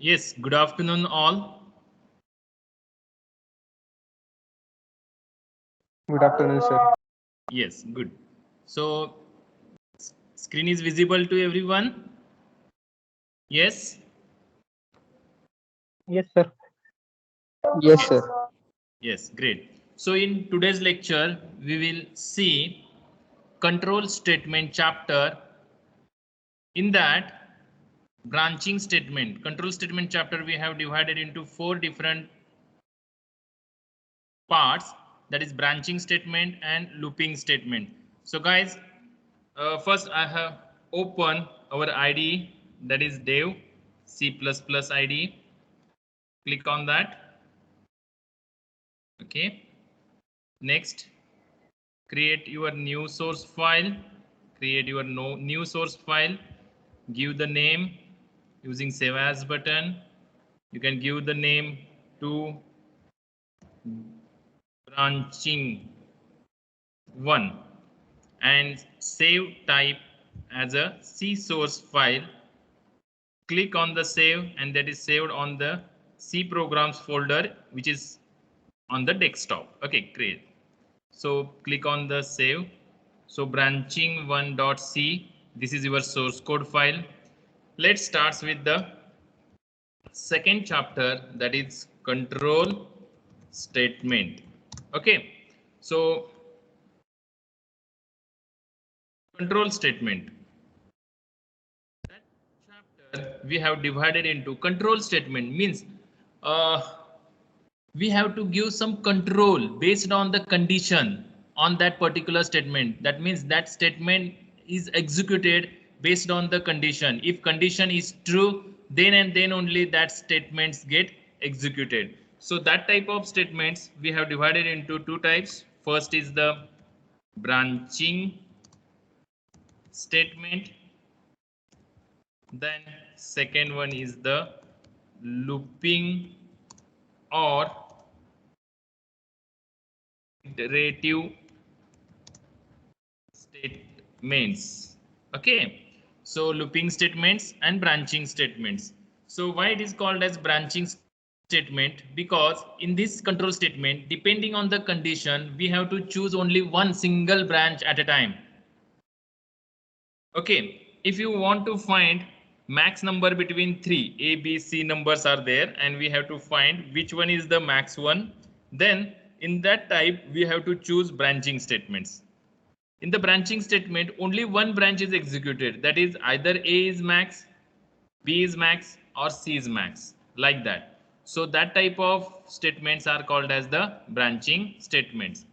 Yes, good afternoon all. Good afternoon, sir. Yes, good. So, screen is visible to everyone? Yes? Yes, sir. Yes, sir. Yes, great. So, in today's lecture, we will see control statement chapter. In that, branching statement, control statement chapter, we have divided into 4 different parts, that is branching statement and looping statement. So guys, first I have opened our IDE, that is dev C++ IDE. Click on that. Okay. Next, create your new source file. Create your new source file. Give the name using save as button. You can give the name to branching 1 and save type as a C source file. Click on the save, and that is saved on the C programs folder, which is on the desktop. Okay, great. So click on the save. So branching1.c, this is your source code file. Let's start with the second chapter, that is control statement. Okay, so control statement, that chapter we have divided into control statement means uh, we have to give some control based on the condition on that particular statement. That means that statement is executed based on the condition. If condition is true, then and then only that statements get executed. So that type of statements we have divided into 2 types. First is the branching statement, then second one is the looping or iterative statements. Okay, so looping statements and branching statements. So why it is called as branching statement? Because in this control statement, depending on the condition, we have to choose only one single branch at a time. Okay, if you want to find max number between 3 A, B, C numbers are there, and we have to find which one is the max one, then in that type we have to choose branching statements. In the branching statement, only one branch is executed, that is either A is max, B is max, or C is max, like that. So that type of statements are called as the branching statements.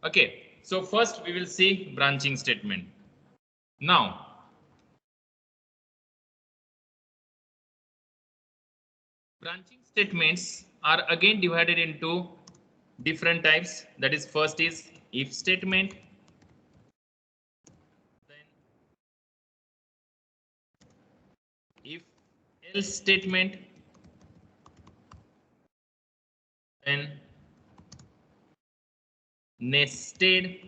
Okay, so first we will see branching statement. Now branching statements are again divided into different types. That is, first is if statement, then if else statement, then nested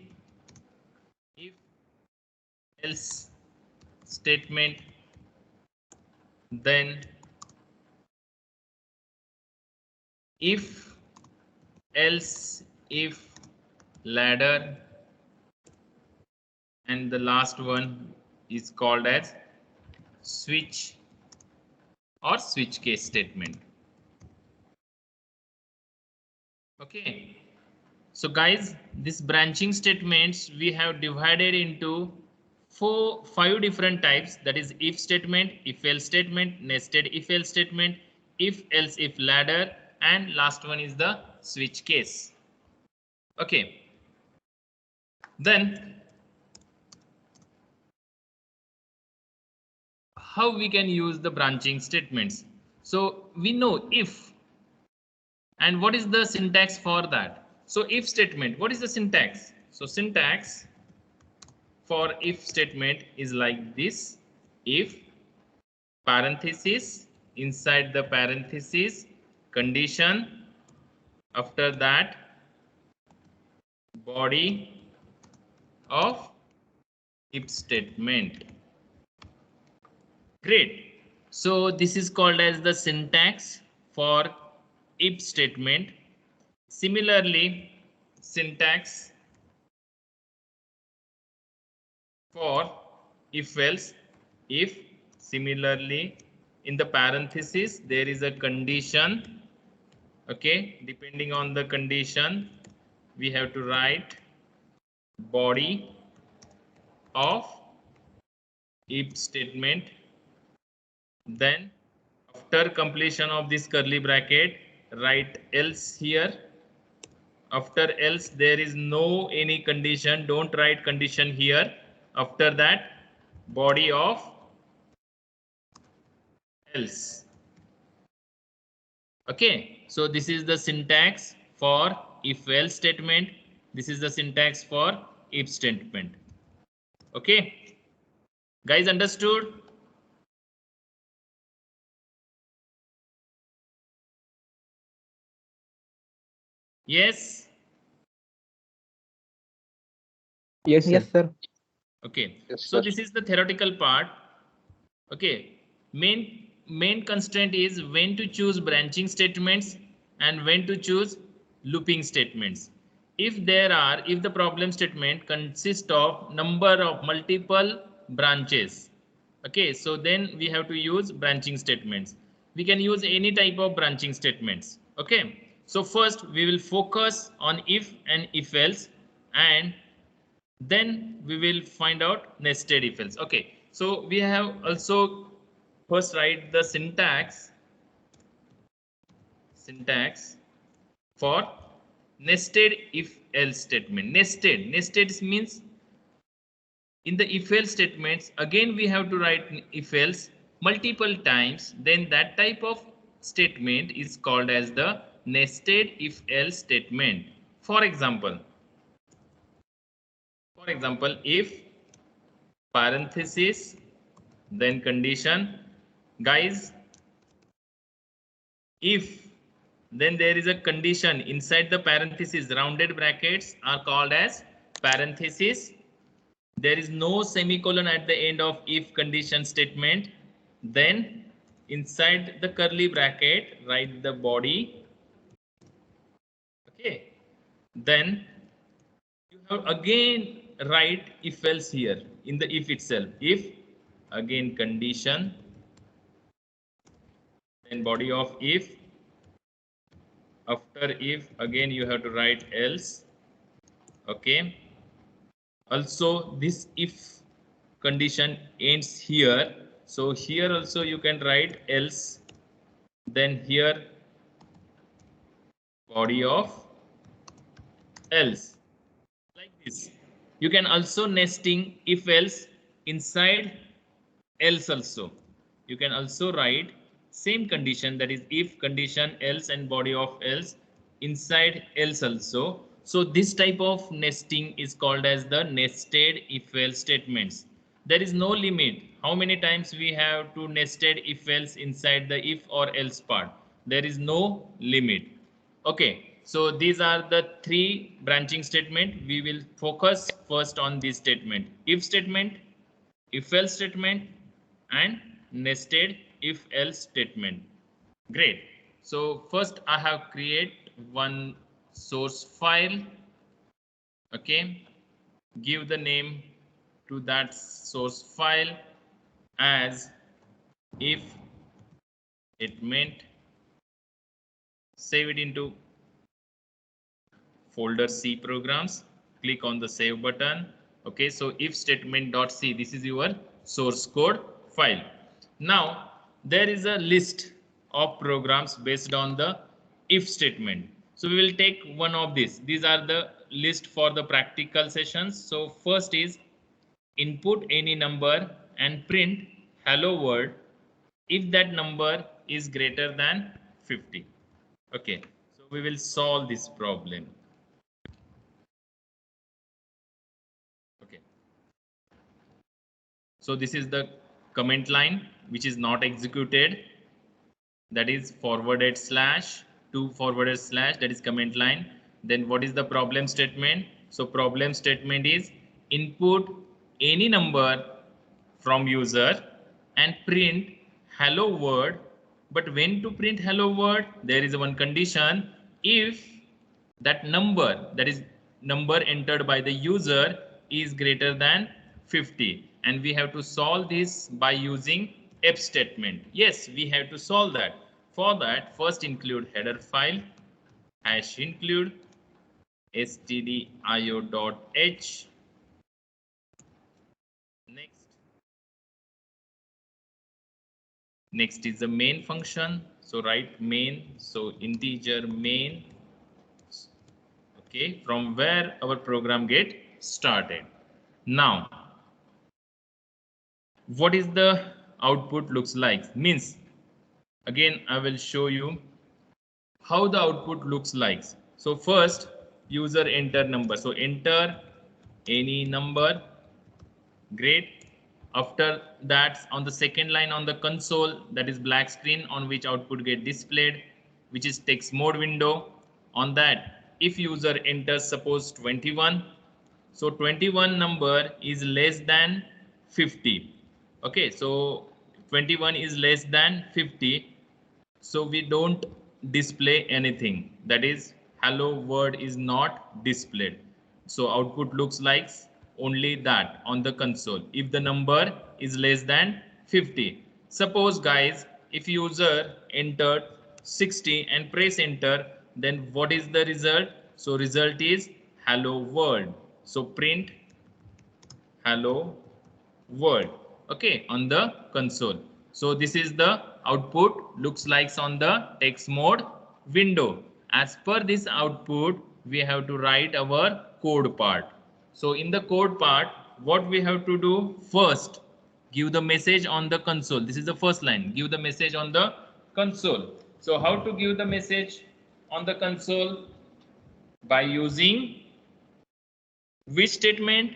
if else statement, then if else if ladder, and the last one is called as switch or switch case statement. Okay, so guys, this branching statements we have divided into 5 different types. That is if statement, if else statement, nested if else statement, if else if ladder, and last one is the switch case. Okay, then how we can use the branching statements? So we know if, and what is the syntax for that? So if statement, what is the syntax? So syntax for if statement is like this: if parenthesis, inside the parenthesis condition, after that body of if statement. Great. So this is called as the syntax for if statement. Similarly, syntax for if else, if similarly in the parenthesis there is a condition. Okay, depending on the condition, we have to write body of if statement. Then after completion of this curly bracket, write else here. After else there is no any condition, don't write condition here. After that, body of else. Okay, so this is the syntax for if else statement. This is the syntax for if statement. Okay, guys, understood? Yes. Yes, sir. Yes, sir. Okay, Yes, so sir. this is the theoretical part. Okay, main constraint is when to choose branching statements and when to choose looping statements. If the problem statement consists of number of multiple branches, okay, so then we have to use branching statements. We can use any type of branching statements. Okay, so first we will focus on if and if else, and then we will find out nested if else. Okay, so we have also first write the syntax for nested if else statement. Nested means in the if else statements, again we have to write if else multiple times, then that type of statement is called as the nested if else statement. For example, if parenthesis then condition, guys, if then there is a condition inside the parenthesis, rounded brackets are called as parenthesis. There is no semicolon at the end of if condition statement. Then inside the curly bracket write the body. Okay, then you have again write if else here in the if itself. If again condition, then body of if. After if again you have to write else. Okay, also this if condition ends here, so here also you can write else, then here body of else, like this. You can also nesting if else inside else also. You can also write same condition, that is if condition else and body of else inside else also. So this type of nesting is called as the nested if else statements. There is no limit how many times we have to nested if else inside the if or else part. There is no limit. Okay, so these are the three branching statement. We will focus first on this statement: if statement, if else statement, and nested if else statement. Great. So first I have create one source file. Okay, give the name to that source file as if statement. Save it into folder C programs. Click on the save button. Okay, so if statement.c, this is your source code file. Now there is a list of programs based on the if statement. So we will take one of these. These are the list for the practical sessions. So first is input any number and print hello world if that number is greater than 50. Okay, so we will solve this problem. Okay, so this is the comment line which is not executed, that is forwarded slash to forwarded slash, that is comment line. Then what is the problem statement? So problem statement is input any number from user and print hello world. But when to print hello world, there is one condition. If that number, that is number entered by the user, is greater than 50, and we have to solve this by using if statement. Yes, we have to solve that. For that, first include header file, hash include stdio.h. Next is the main function. So write main, so integer main. Okay, from where our program get started. Now, what is the output looks like? Means, again, I will show you how the output looks like. So first, user enter number. So enter any number. Great. After that, on the second line on the console, that is black screen on which output get displayed, which is text mode window. On that, if user enters suppose 21, so 21 number is less than 50. Okay, so 21 is less than 50. So we don't display anything. That is, hello world is not displayed. So output looks like only that on the console if the number is less than 50. Suppose guys, if user entered 60 and press enter, then what is the result? So result is hello world. So print hello world, okay, on the console. So this is the output looks like on the text mode window. As per this output, we have to write our code part. So in the code part, what we have to do first, give the message on the console. This is the first line, give the message on the console. So how to give the message on the console? By using which statement?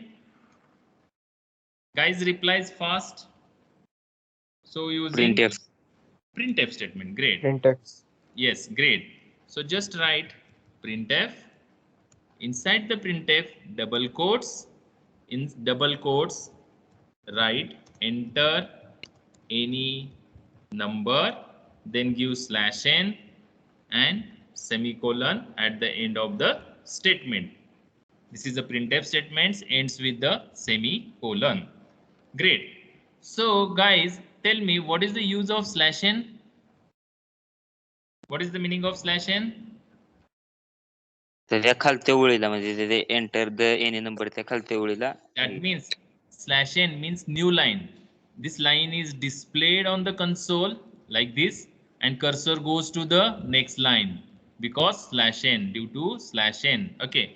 Guys, replies fast. So using printf statement. Great. Printf. Yes, great. So just write printf. Inside the printf, double quotes. In double quotes, write enter any number, then give /n and semicolon at the end of the statement. This is the printf statements ends with the semicolon. Great. So guys, tell me what is the use of /n? What is the meaning of /n? त्याच्या खालच्या ओळीला म्हणजे ते enter the any number त्या खालच्या ओळीला. That means /n means new line. This line is displayed on the console like this, and cursor goes to the next line because /n, due to /n. Okay.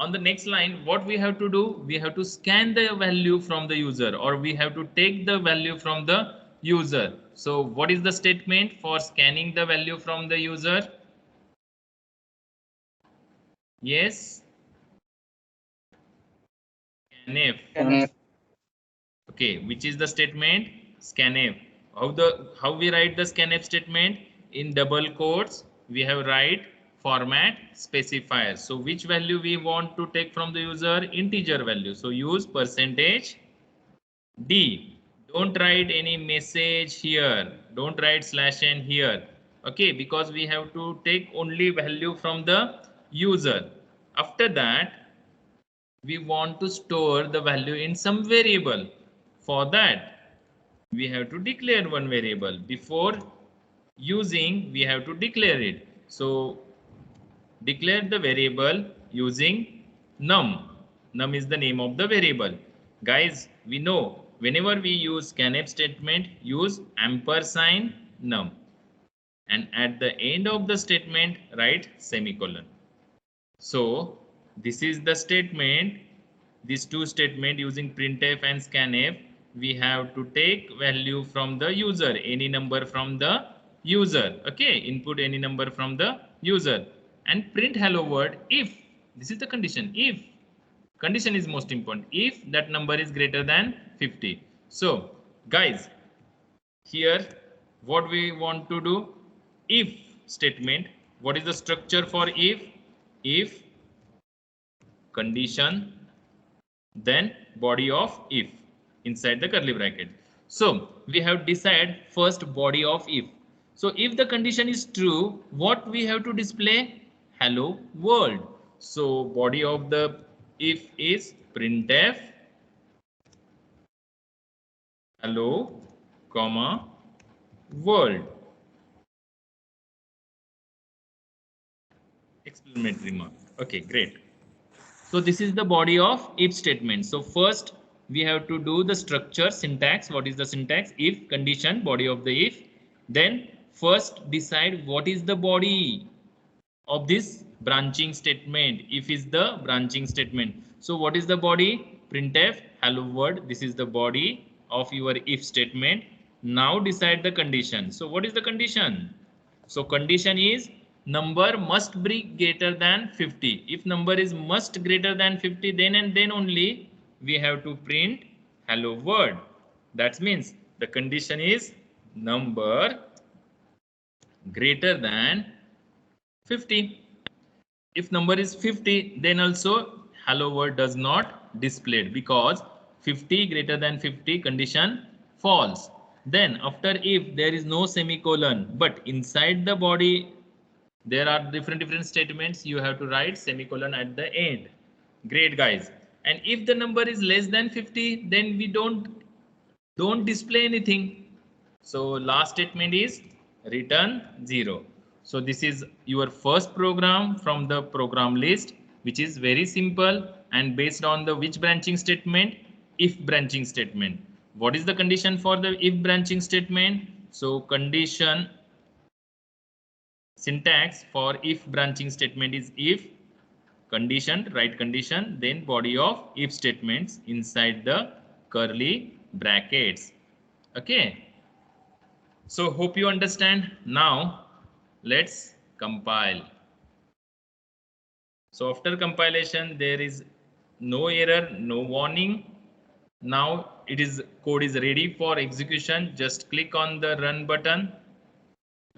On the next line, what we have to do? We have to scan the value from the user, or we have to take the value from the user. So what is the statement for scanning the value from the user? Yes. Scanf. Okay, which is the statement? Scanf. How we write the scanf statement? In double quotes, we have write format specifier. So which value we want to take from the user? Integer value. So use %d. Don't write any message here. Don't write /n here. Okay, because we have to take only value from the user. After that, we want to store the value in some variable. For that, we have to declare one variable. Before using, we have to declare it. So declare the variable using num. Num is the name of the variable. Guys, we know whenever we use scanf statement, use ampersand num. And at the end of the statement, write semicolon. So this is the statement. These two statements using printf and scanf, we have to take value from the user, any number from the user. Okay, input any number from the user and print hello world if, this is the condition, if, condition is most important, if that number is greater than 50. So guys, here what we want to do, if statement, what is the structure for if condition, then body of if inside the curly bracket. So we have decided first body of if. So if the condition is true, what we have to display? Hello world. So body of the if is printf hello comma world. Explanatory mark. Okay, great. So this is the body of if statement. So first we have to do the structure syntax. What is the syntax? If condition body of the if. Then first decide what is the body of this branching statement. If is the branching statement. So what is the body? Printf hello world. This is the body of your if statement. Now decide the condition. So what is the condition? So condition is number must be greater than 50. If number is must greater than 50, then and then only we have to print hello world. That means the condition is number greater than 50. If number is 50, then also hello world does not displayed because 50 greater than 50 condition false. Then after if there is no semicolon, but inside the body there are different statements, you have to write semicolon at the end. Great guys. And if the number is less than 50, then we don't display anything. So last statement is return 0. So this is your first program from the program list, which is very simple and based on the which branching statement? If branching statement. What is the condition for the if branching statement? So condition syntax for if branching statement is if condition, write condition, then body of if statements inside the curly brackets. Okay. So hope you understand. Now let's compile. So after compilation, there is no error, no warning. Now it is code is ready for execution. Just click on the run button.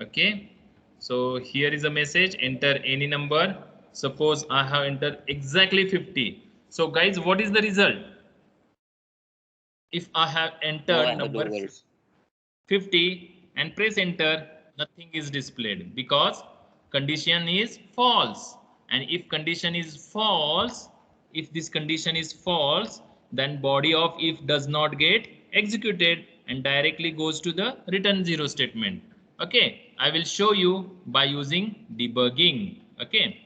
Okay. So here is a message, enter any number. Suppose I have entered exactly 50. So guys, what is the result? If I have entered number 50 and press enter, nothing is displayed because condition is false. And if condition is false, if this condition is false, then body of if does not get executed and directly goes to the return 0 statement. Okay, I will show you by using debugging. Okay,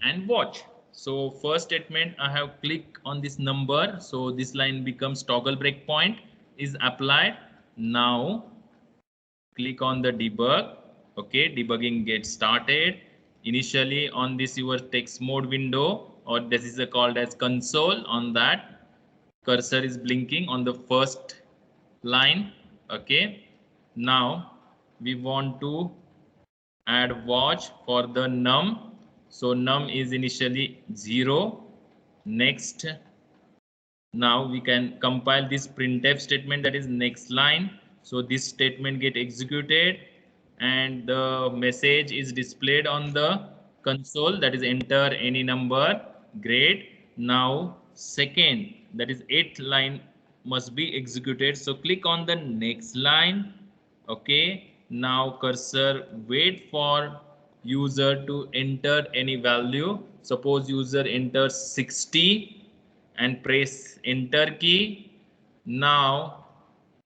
and watch. So first statement, I have clicked on this number. So this line becomes toggle breakpoint is applied. Now click on the debug. Okay, debugging gets started. Initially on this your text mode window, or this is called as console. On that cursor is blinking on the first line. Okay, now we want to add watch for the num. So num is initially 0. Next, now we can compile this printf statement, that is next line. So this statement get executed and the message is displayed on the console, that is enter any number. Great. Now second, that is 8th line must be executed. So click on the next line. Okay, now cursor wait for user to enter any value. Suppose user enters 60 and press enter key. Now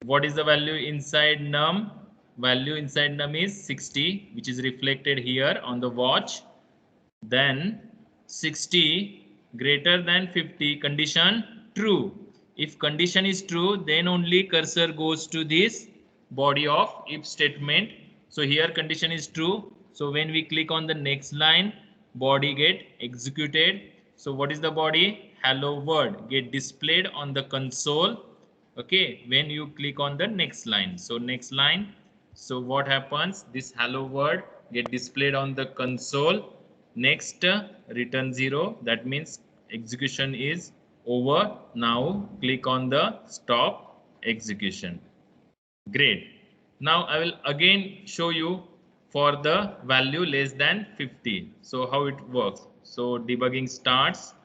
what is the value inside num? Value inside num is 60, which is reflected here on the watch. Then 60 greater than 50, condition true. If condition is true, then only cursor goes to this body of if statement. So here condition is true. So when we click on the next line, body get executed. So what is the body? Hello world get displayed on the console. Okay, when you click on the next line. So next line. So what happens? This hello world get displayed on the console. Next, return 0. That means execution is over. Now click on the stop execution. Great. Now I will again show you for the value less than 50. So how it works. So debugging starts.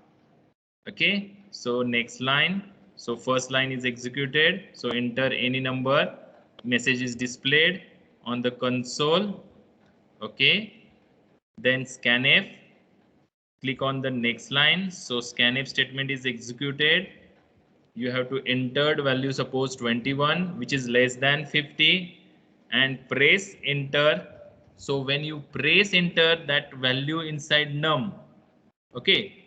Okay. So next line. So first line is executed. So enter any number. Message is displayed on the console. Okay. Then scanf. Click on the next line. So scanf statement is executed. You have to enter the value, suppose 21, which is less than 50, and press enter. So when you press enter, that value inside num, okay,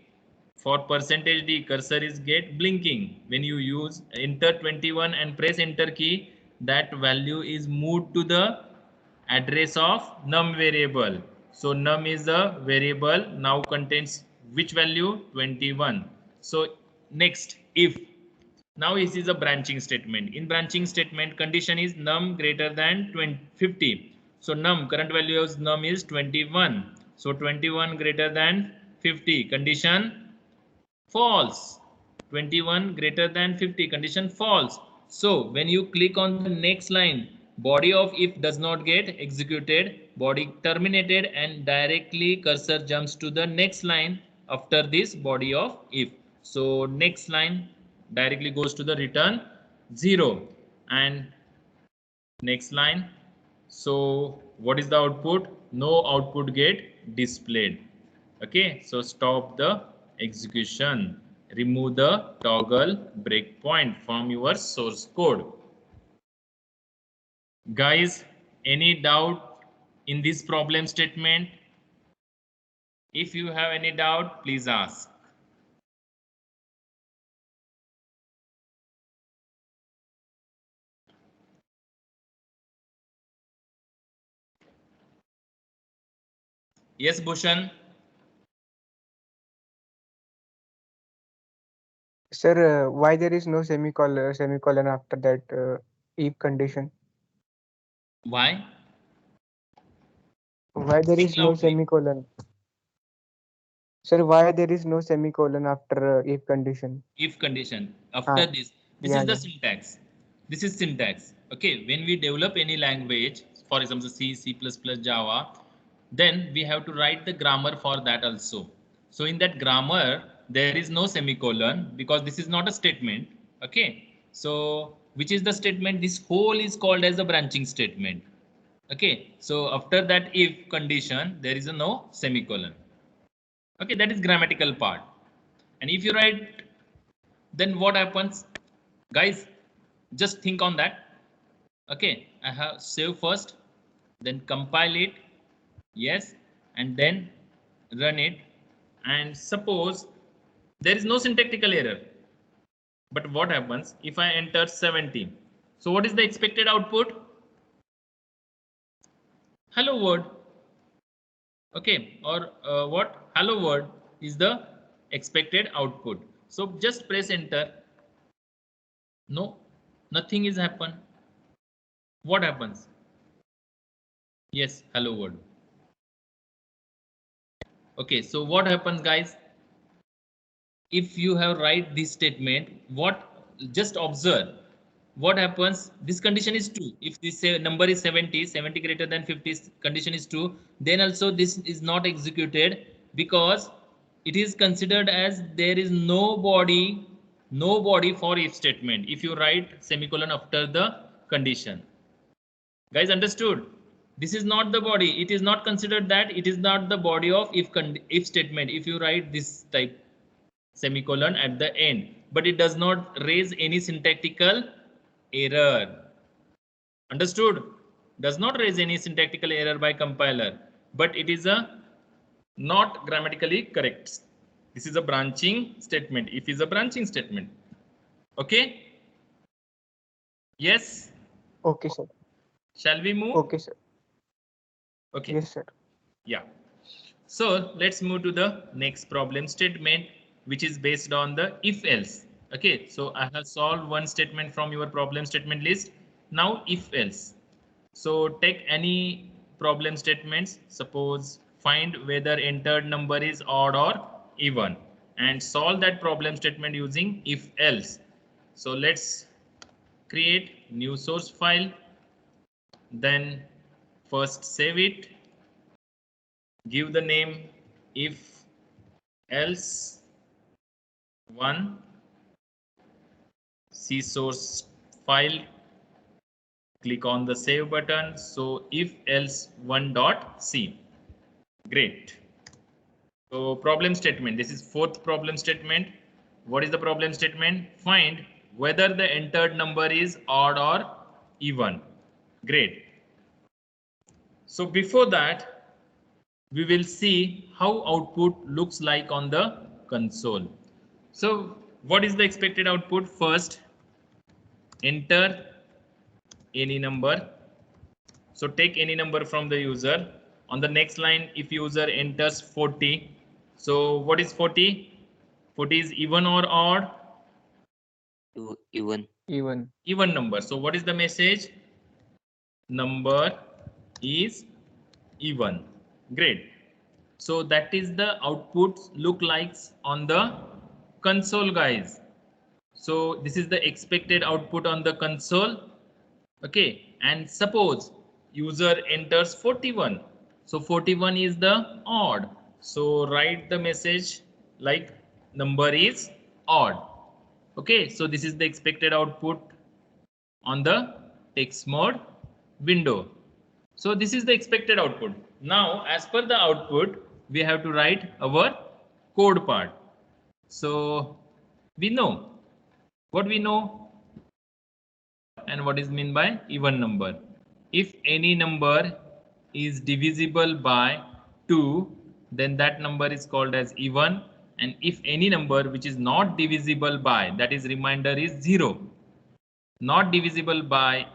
for percentage d cursor is get blinking. When you use enter 21 and press enter key, that value is moved to the address of num variable. So num is a variable now contains which value? 21. So next, if now this is a branching statement. In branching statement, condition is num greater than 50. So num, current value of num is 21. So 21 greater than 50. Condition false. 21 greater than 50. Condition false. So when you click on the next line, body of if does not get executed, body terminated, and directly cursor jumps to the next line after this body of if. So next line directly goes to the return 0 and next line. So what is the output? No output get displayed. Okay, so stop the execution. Remove the toggle breakpoint from your source code. Guys, any doubt in this problem statement? If you have any doubt, please ask. Yes, Bhushan. Sir, why there is no semicolon after that if condition? Why? Why there Speak is no loudly. semicolon? Sir, why there is no semicolon after if condition? If condition. After Ah, this yeah, is the yeah. syntax. This is syntax. Okay, when we develop any language, for example, C, C++, Java, then we have to write the grammar for that also. So in that grammar, there is no semicolon because this is not a statement. Okay, so which is the statement? This whole is called as a branching statement. Okay, so after that if condition, there is a no semicolon. Okay, that is grammatical part. And if you write, then what happens? Guys, just think on that. Okay, I have save first, then compile it, yes, and then run it. And suppose there is no syntactical error, but what happens if I enter 70? So what is the expected output? Hello world. Okay, or what? Hello world is the expected output. So just press enter. No, nothing is happen. What happens? Yes, hello world. Okay, so what happens, guys? If you have write this statement, what, just observe what happens. This condition is true. If this number is 70 greater than 50, condition is true, then also this is not executed because it is considered as there is no body for if statement if you write semicolon after the condition. Guys, understood? This is not the body. It is not considered that it is not the body of if statement if you write this type semicolon at the end, but it does not raise any syntactical error. Understood? Does not raise any syntactical error by compiler, but it is a not grammatically correct. This is a branching statement. If is a branching statement. Okay? Yes? Okay, sir. Shall we move? Okay, sir. Okay. Yes, sir. Yeah. So let's move to the next problem statement, which is based on the if else. Okay, so I have solved one statement from your problem statement list. Now if else. So take any problem statements. Suppose find whether entered number is odd or even and solve that problem statement using if else. So let's create new source file. Then first save it. Give the name if else 1 C source file, click on the save button. So if else 1.c. Great. So problem statement, this is fourth problem statement. What is the problem statement? Find whether the entered number is odd or even. Great. So before that, we will see how output looks like on the console. So what is the expected output? First, enter any number. So take any number from the user. On the next line, if user enters 40, so what is 40? 40 is even or odd? Even. Even number. So what is the message? Number is even. Great. So that is the output look likes on the console, guys. So this is the expected output on the console. Okay, and suppose user enters 41. So 41 is the odd. So write the message like number is odd. Okay, so this is the expected output on the text mode window. So this is the expected output. Now, as per the output, we have to write our code part. So we know what we know and what is meant by even number. If any number is divisible by 2, then that number is called as even. And if any number which is not divisible by, that is remainder is 0, not divisible by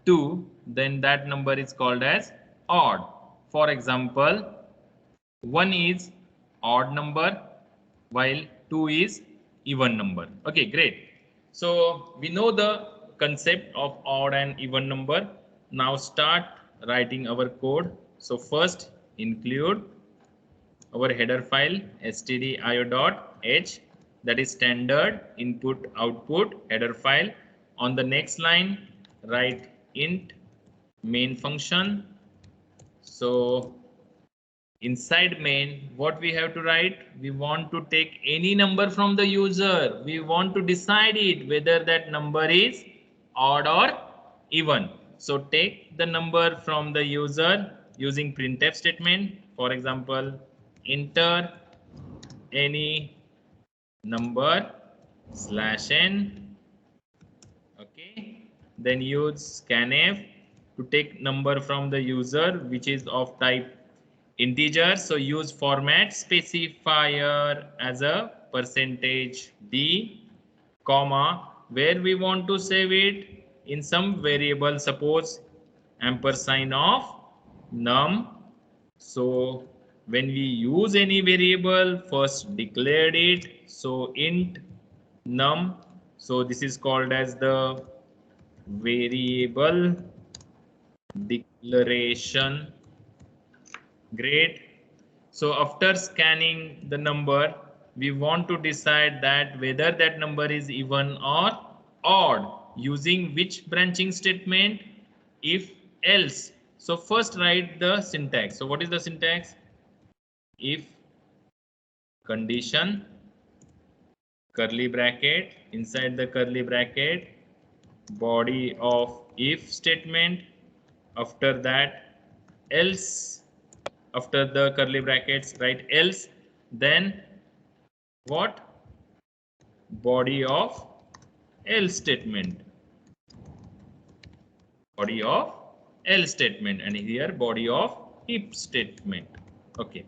2, then that number is called as odd. For example, 1 is odd number while 2 is even number. Okay, great. So we know the concept of odd and even number. Now start writing our code. So first include our header file stdio.h, that is standard input output header file. On the next line, write int main function. So inside main, what we have to write? We want to take any number from the user. We want to decide it whether that number is odd or even. So take the number from the user using printf statement. For example, enter any number /n. Okay, then use scanf to take number from the user which is of type integer. So use format specifier as a %d, comma, where we want to save it in some variable, suppose ampersand of num. So when we use any variable, first declared it. So int num. So this is called as the variable declaration. Great. So after scanning the number, we want to decide that whether that number is even or odd using which branching statement? If else. So first write the syntax. So what is the syntax? If condition, curly bracket, inside the curly bracket, body of if statement, after that else, after the curly brackets write else, then what? Body of else statement, body of else statement, and here body of if statement. Okay,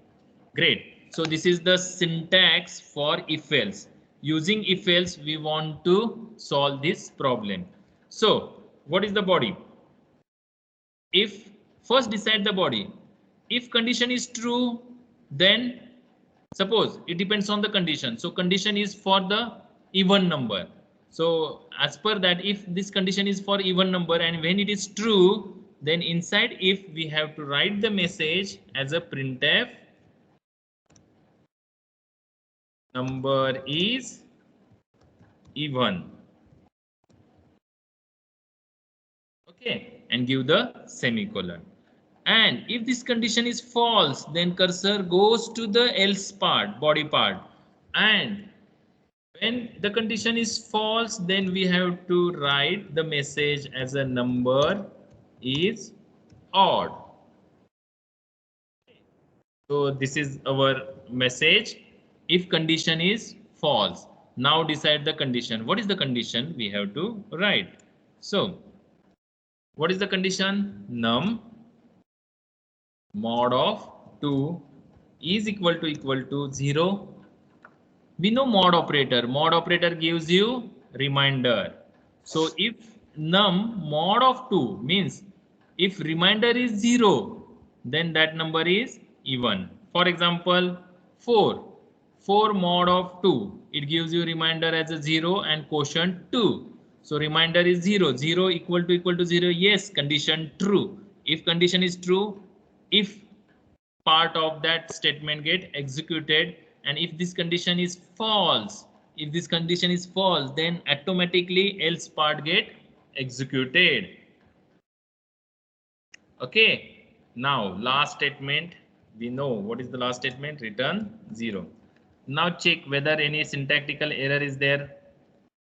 great. So this is the syntax for if else. Using if else, we want to solve this problem. So what is the body? If first decide the body. If condition is true, then suppose it depends on the condition. So condition is for the even number. So as per that, if this condition is for even number and when it is true, then inside if we have to write the message as a printf number is even. Okay, and give the semicolon. And if this condition is false, then cursor goes to the else part, body part. And When the condition is false, then we have to write the message as a number is odd. So this is our message. If condition is false, now decide the condition. What is the condition? We have to write. So what is the condition? Num mod of 2 is equal to 0. We know mod operator. Mod operator gives you reminder. So if num mod of 2 means if reminder is 0, then that number is even. For example, 4. 4 mod of 2. It gives you reminder as a 0 and quotient 2. So reminder is 0. 0 equal to 0. Yes, condition true. If condition is true, if part of that statement get executed, and if this condition is false, then automatically else part get executed. Okay, now last statement, we know what is the last statement, return 0. Now check whether any syntactical error is there.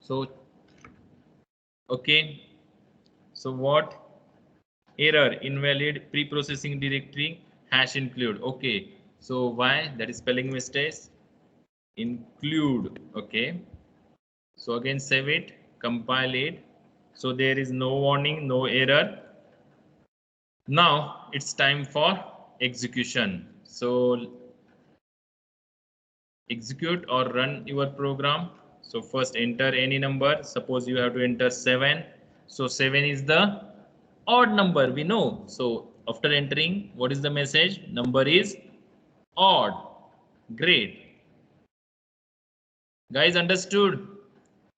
So okay, so what error, invalid pre-processing directory hash include. Okay, so why? That is spelling mistakes. Include. Okay, so again save it, compile it. So there is no warning, no error. Now it's time for execution. So execute or run your program. So first enter any number. Suppose you have to enter 7. So 7 is the odd number, we know. So after entering, what is the message? Number is odd. Great. Guys, understood?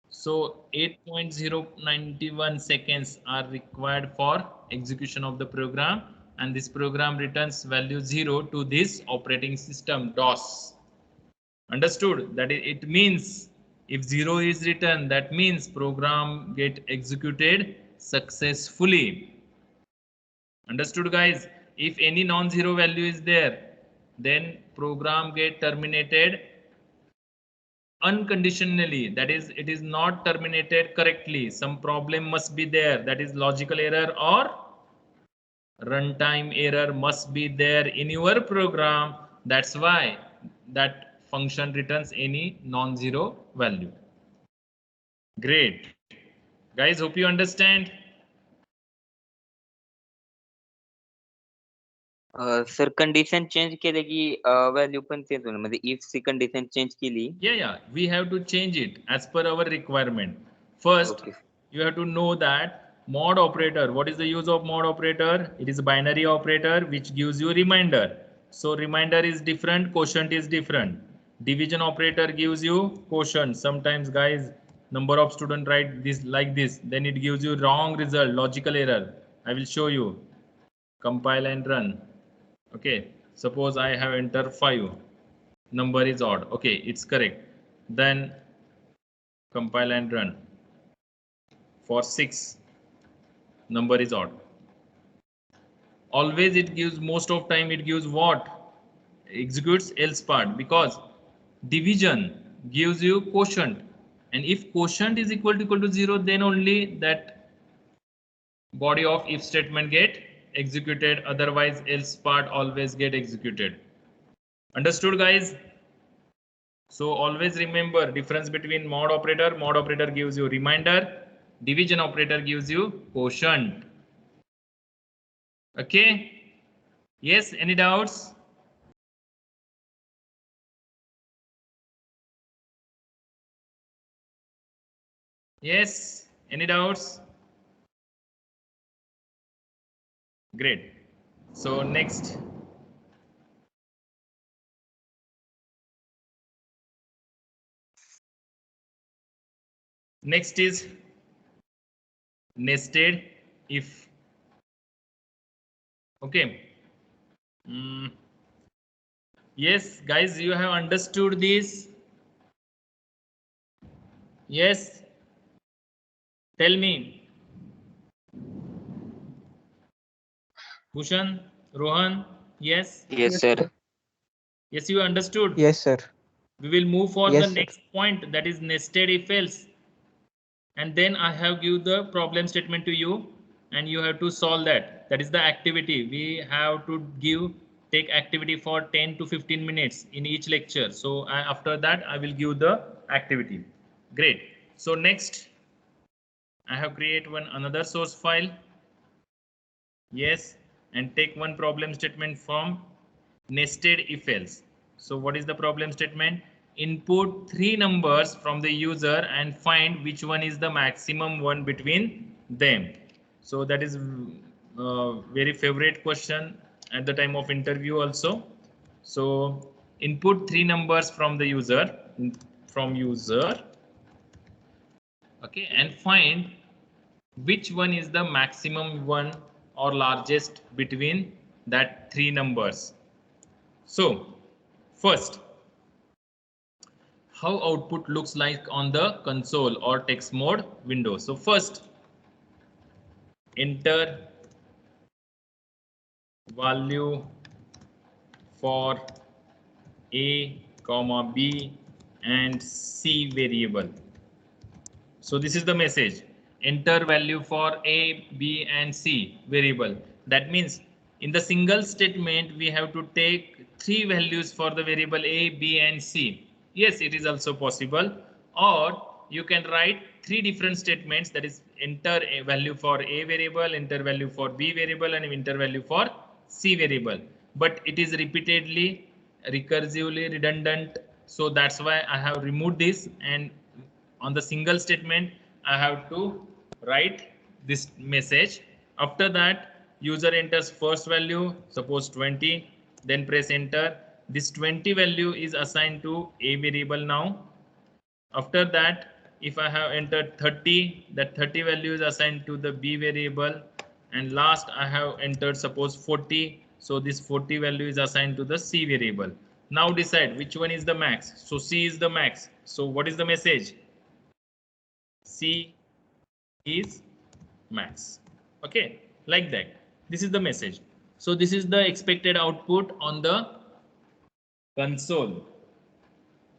So 8.091 seconds are required for execution of the program, and this program returns value 0 to this operating system DOS. Understood? That it means if 0 is written, that means program get executed successfully. Understood, guys? If any non-zero value is there, then program get terminated unconditionally. That is, it is not terminated correctly. Some problem must be there. That is logical error or runtime error must be there in your program. That's why that function returns any non-zero value. Great. Guys, hope you understand. Sir condition change केले की value पण change होणार म्हणजे if ची condition change केली. Yeah, we have to change it as per our requirement. First, Okay. you have to know that mod operator. What is the use of mod operator? It is a binary operator which gives you reminder. So reminder is different, quotient is different. Division operator gives you quotient. Sometimes, guys, number of student write this like this, then it gives you wrong result, logical error. I will show you. Compile and run. Okay, suppose I have entered 5. Number is odd. Okay, it's correct. Then compile and run. For 6, number is odd. Always it gives, most of time it gives what? Executes else part, because division gives you quotient, and if quotient is equal to 0, then only that body of if statement get executed, otherwise else part always get executed. Understood, guys? So always remember difference between mod operator. Mod operator gives you reminder. Division operator gives you quotient. Okay. Yes, any doubts? Yes, any doubts? Great. So next. Next is nested if. Okay. Yes, guys, you have understood this? Yes. Tell me. Bhushan, Rohan, yes? Yes sir. sir. Yes, you understood? Yes, sir. We will move for Yes, the sir. next point, that is nested if else. And then I have give the problem statement to you and you have to solve that. That is the activity. We have to take activity for 10 to 15 minutes in each lecture. So after that, I will give the activity. Great. So next, I have create another source file. Yes, and take one problem statement from nested if else. So what is the problem statement? Input 3 numbers from the user and find which one is the maximum one between them. So that is very favorite question at the time of interview also. So input 3 numbers from the user, okay, and find which one is the maximum one or largest between that 3 numbers. So first, how output looks like on the console or text mode window. So first, enter value for a comma b and c variable. So this is the message. Enter value for a, b and c variable. That means in the single statement we have to take 3 values for the variable a, b and c. Yes, it is also possible. Or you can write 3 different statements, that is enter a value for a variable, enter value for b variable and enter value for c variable. But it is repeatedly recursively redundant. So that's why I have removed this, and on the single statement I have to write this message. After that, user enters first value, suppose 20, then press enter. This 20 value is assigned to a variable now. After that, if I have entered 30, that 30 value is assigned to the b variable, and last I have entered suppose 40, so this 40 value is assigned to the c variable. Now decide which one is the max. So c is the max. So what is the message? C is max. Okay, like that. This is the message. So this is the expected output on the console.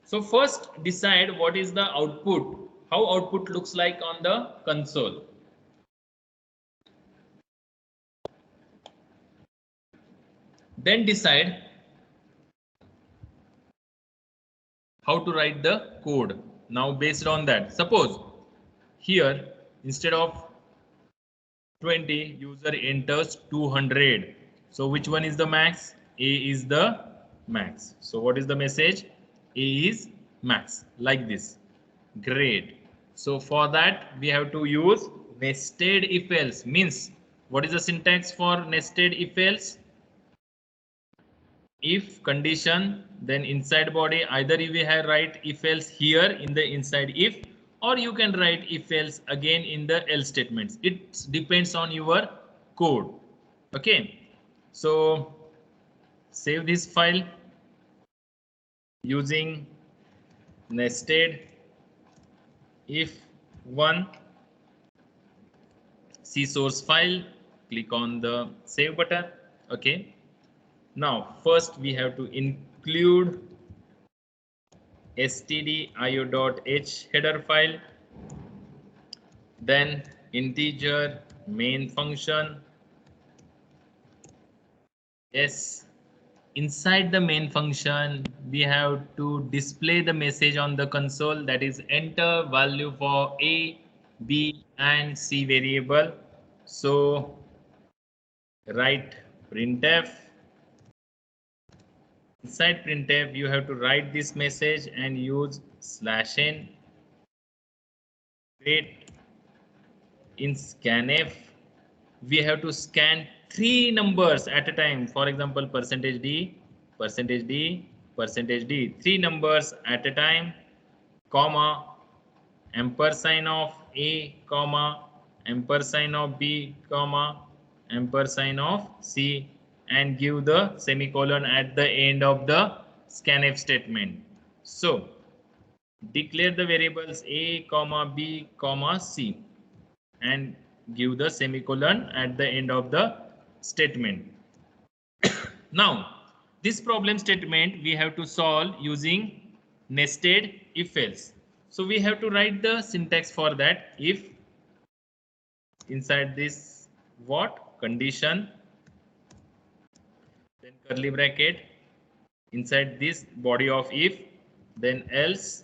So first decide what is the output, how output looks like on the console. Then decide how to write the code. Now based on that, suppose here instead of 20, user enters 200. So which one is the max? A is the max. So what is the message? A is max, like this. Great. So for that we have to use nested if else. Means what is the syntax for nested if else? If condition, then inside body either you will write if else here in the inside if, or you can write if else again in the else statements. It depends on your code. Okay, so save this file using nested if one C source file. Click on the save button. Okay, now first we have to include stdio.h header file, then integer main function. Yes, inside the main function we have to display the message on the console, that is enter value for a, b and c variable. So write printf. Inside printf you have to write this message and use /n. Great. In scanf we have to scan 3 numbers at a time. For example, %d, %d, %d, 3 numbers at a time, comma, ampersand of a, comma, ampersand of b, comma, ampersand of c, and give the semicolon at the end of the scanf statement. So declare the variables a, comma, b, comma, c, and give the semicolon at the end of the statement. Now this problem statement we have to solve using nested if else. So we have to write the syntax for that. If inside this what condition, then curly bracket, inside this body of if, then else,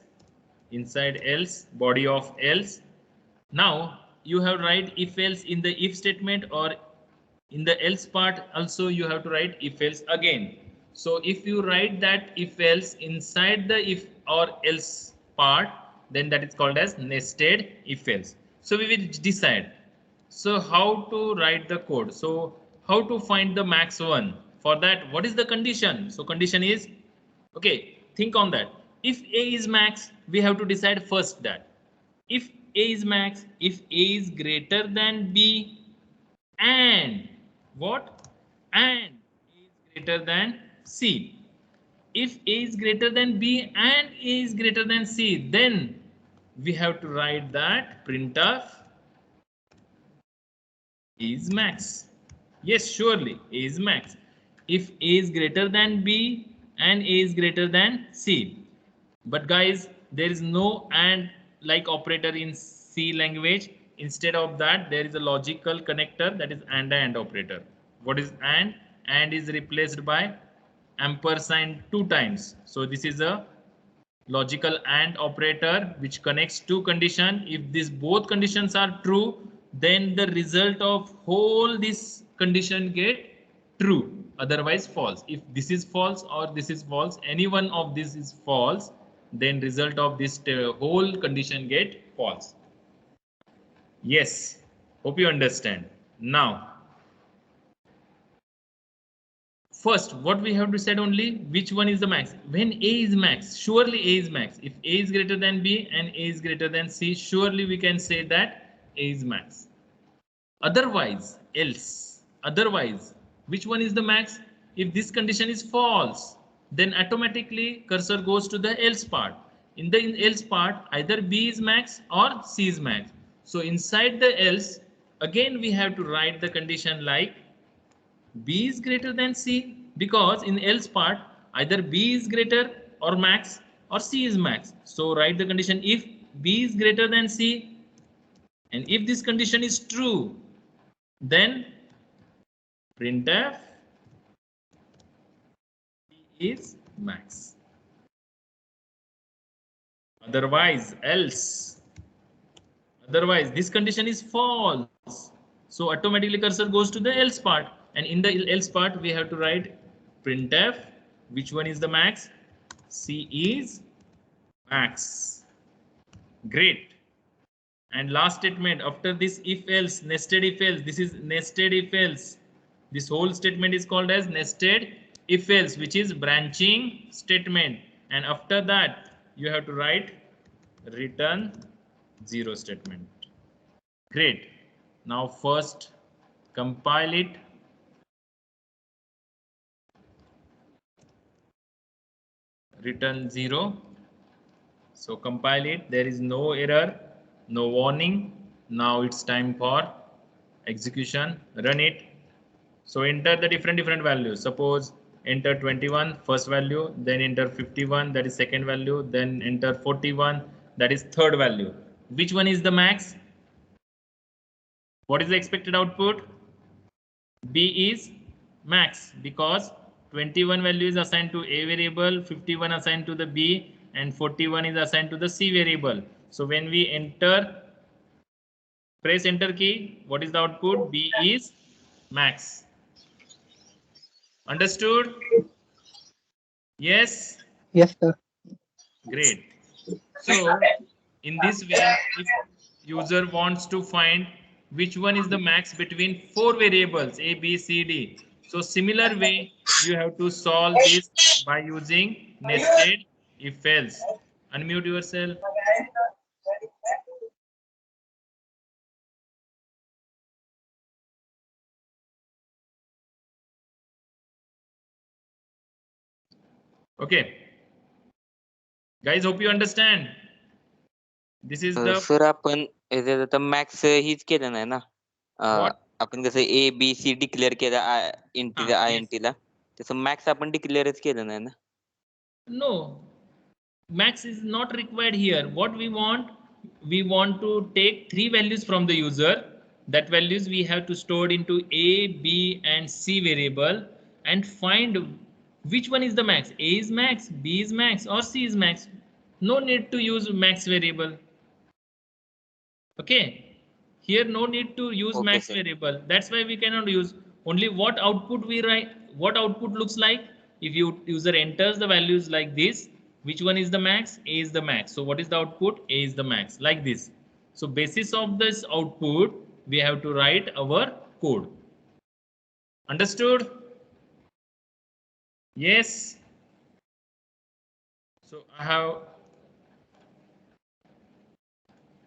inside else body of else. Now you have write if else in the if statement, or in the else part also you have to write if else again. So if you write that if else inside the if or else part, then that is called as nested if else. So we will decide. So how to write the code? So how to find the max one? For that, what is the condition? So condition is, okay, think on that. If A is max, we have to decide first that if A is max, if A is greater than B, and what? And A is greater than C. If A is greater than B and A is greater than C, then we have to write that printf is max. Yes, surely A is max. If A is greater than B and A is greater than C. But guys, there is no and like operator in C language. Instead of that, there is a logical connector, that is and operator. What is and? And is replaced by ampersand 2 times. So this is a logical AND operator which connects two conditions. If these both conditions are true, then the result of whole this condition get true, otherwise false. If this is false or this is false, any one of this is false, then result of this whole condition get false. Yes, hope you understand. Now first, what we have to set only which one is the max. When A is max, surely A is max. If A is greater than B and A is greater than C, surely we can say that A is max. Otherwise, else. Otherwise, which one is the max? If this condition is false, then automatically cursor goes to the else part. In the else part, either B is max or C is max. So inside the else, again we have to write the condition like B is greater than C, because in else part either B is greater or max or C is max. So write the condition if B is greater than C, and if this condition is true, then printf C is max. Otherwise this condition is false. So automatically cursor goes to the else part, and in the else part we have to write printf which one is the max. C is max. Great. And last statement after this if else, nested if else, this is nested if else. This whole statement is called as nested if else, which is branching statement. And after that you have to write return 0 statement. Great. Now first compile it. Return 0. So compile it. There is no error, no warning. Now it's time for execution. Run it. So enter the different values. Suppose enter 21 first value, then enter 51, that is second value, then enter 41, that is third value. Which one is the max? What is the expected output? B is max, because 21 value is assigned to A variable, 51 assigned to the B, and 41 is assigned to the C variable. So when we enter, press enter key, what is the output? B is max. Understood? Yes? Yes, sir. Great. So in this way, if user wants to find which one is the max between 4 variables A, B, C, D. So similar way, you have to solve this by using nested if else. Unmute yourself. Okay. Guys, hope you understand. This is the sir आपण याच्यात आता max हीच केलं नाही ना. What? आपण कसं A B C declare केलं इंटीला yes. INT ला, तसं मॅक्स आपण डिक्लेअरच केलं नाही ना. No. max is not required here. What we want to take 3 values from the user. That values we have to store into A, B and C variable and find which one is the max. A is max, B is max or C is max. No need to use max variable. Okay, here no need to use Okay, max sir. variable. That's why we cannot use only what output we write. What output looks like if you user enters the values like this. Which one is the max? A is the max. So what is the output? A is the max, like this. So basis of this output we have to write our code. Understood? Yes. So I have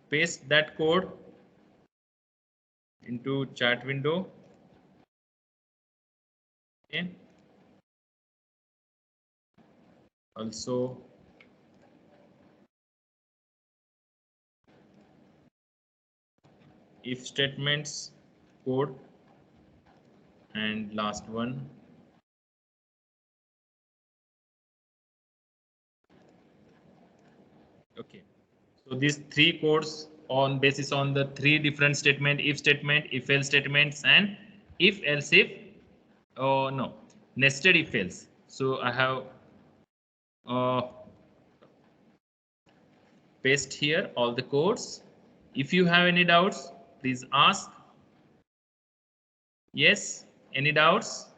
paste that code into chat window. Okay. Also if statements code and last one. Okay, so these 3 codes on basis on the 3 different statement: if statement, if else statements and if else if, oh no, nested if else. So I have paste here all the codes. If you have any doubts, please ask. Yes, any doubts?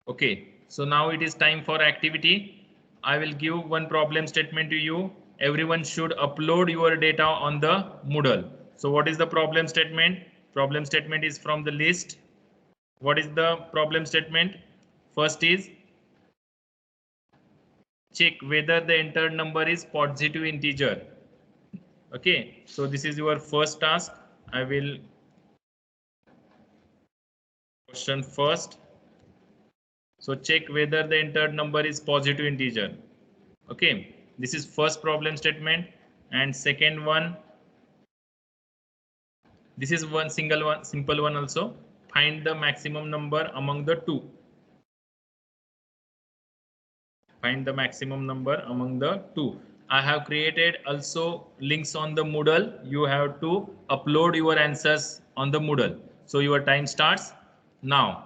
Okay, so now it is time for activity. I will give one problem statement to you. Everyone should upload your data on the Moodle. So what is the problem statement? Problem statement is from the list. What is the problem statement? First is check whether the entered number is positive integer. Okay, so this is your first task. I will question first. So check whether the entered number is positive integer. Okay, this is first problem statement. And second one, this is one simple one also. Find the maximum number among the two. Find the maximum number among the two. I have created also links on the Moodle. You have to upload your answers on the Moodle. So your time starts now.